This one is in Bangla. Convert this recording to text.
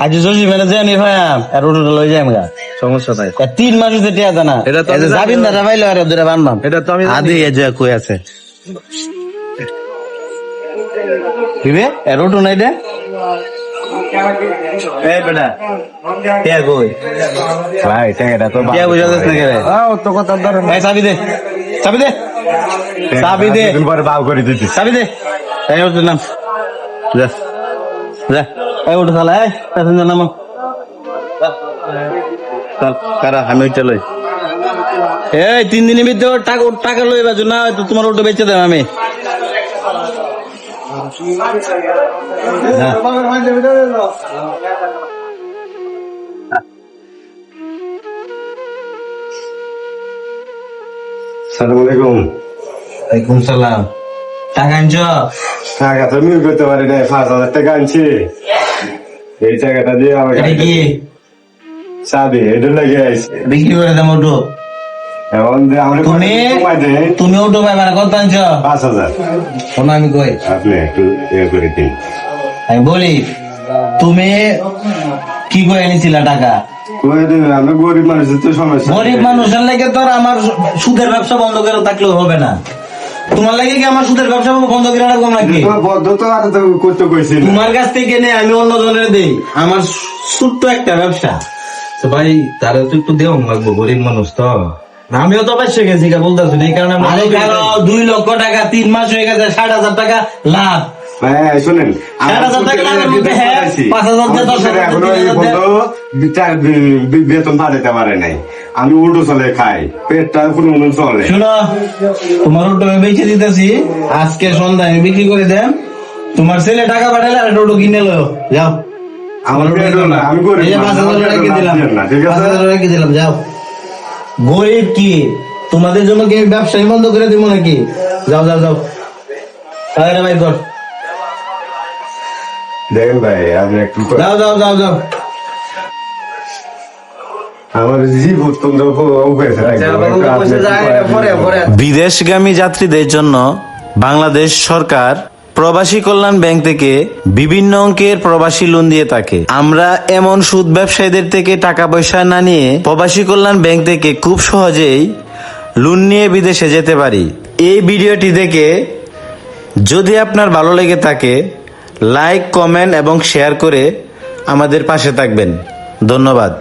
আজ জসি মেরে জানি ভাই আর ওটা লই যাই আমরা সমস্যা নাই। 3 মাস হইছে টিয়া জানা এটা তো আমি যাবিন জানি। দাদা ভাইলো আর দুরা বানবাম এটা তো আমি জানি। আদি এ যে কই আছে দিবে আর ওটা নাই দে এ বেটা টিয়া কই ভাই টাকাটা তো টিয়া বুঝা যাচ্ছে না রে তো কথা ধরেন এই চাবি দে চাবি দে চাবি দে দিন পরে বাউ করে দিচ্ছি। চাবি দে এই ওটার নাম যা যা এই ওটা চালা এই প্যাসেঞ্জার নামো চল কারা আমি ওইটা লই এই 3 দিনের ভিতরে টাকা লই বাজু না তো তোমার ওটা বেচে দেব আমি আসসালামু আলাইকুম। ওয়ালাইকুম সালাম টাকা আনছ টাকা তো মিল করতে পারি না, 5,000 টাকা আনছি। এই টাকাটা দিয়ে আমাকে এটা কি চাবি এটা লেগে আইছে। বিক্রি করে দাম ওটো এখন যে আমরা তুমি কমাই দেন তুমি ওটো ভাই মানে কত আনছ 5,000। শোনো আমি কই আপনি একটু করে দিন। আমি বলি তুমি কি করে এনেছিলা টাকা কই দেন, আমরা গরিব মানুষের তো সমস্যা। গরিব মানুষের লাগে তো আর আমার সুদের ব্যবসা বন্ধ করে থাকলেও হবে না তোমার লাগে কি আমার সুদের ব্যবসা বন্ধ করে রাখবো নাকি তোমার বদ্ধ তো আর তো করতে কইছিল। তোমার কাছ থেকে নে আমি অন্য জনের দেই আমার ছোট্ট একটা ব্যবসা তো ভাই তারা তো একটু দেওয়া লাগবো, গরিব মানুষ তো। না, আমিও তো পাইছে গেছি বলতেছি এই কারণে আমরা- আরে কারো 2 লক্ষ টাকা 3 মাস হয়ে গেছে 60,000 টাকা লাভ হ্যাঁ শুনেন, 60,000 টাকা লাভের মধ্যে হ্যাঁ 5,000 দিয়ে 10,000 এখনো এই পর্যন্ত বেতন বাড়াইতে পারে নাই। আমি উল্টো চলে খাই, পেটটা কোনো চলে। শুনো তোমার ওটা বেচে দিতেছি আজকে সন্ধ্যায় আমি বিক্রি করে দেন তোমার ছেলে টাকা পাঠালে আর ওটা কিনে লো যাও আমার পেটও না, আমি গরিব এই যে মানুষ, 5,000 আমার টাকা পেটও দিলাম না, ঠিক আছে? 5,000 টাকা দিলাম যাও গরিব কি তোমাদের জন্য কি আমি ব্যবসায়ী বন্ধ করে দিব নাকি যাও যাও যাও তাহলে ভাই কর দেখেন ভাই, আপনি একটু যাও যাও যাও যাও আমার জীবন তোমরা উপেক্ষা বিদেশগামী যাত্রীদের জন্য বাংলাদেশ সরকার প্রবাসী কল্যাণ ব্যাংক থেকে বিভিন্ন অঙ্কের প্রবাসী লোন দিয়ে থাকে। আমরা এমন সুদ ব্যবসায়ীদের থেকে টাকা পয়সা না নিয়ে প্রবাসী কল্যাণ ব্যাংক থেকে খুব সহজেই লোন নিয়ে বিদেশে যেতে পারি। এই ভিডিওটি দেখে যদি আপনার ভালো লেগে থাকে লাইক, কমেন্ট এবং শেয়ার করে আমাদের পাশে থাকবেন। ধন্যবাদ।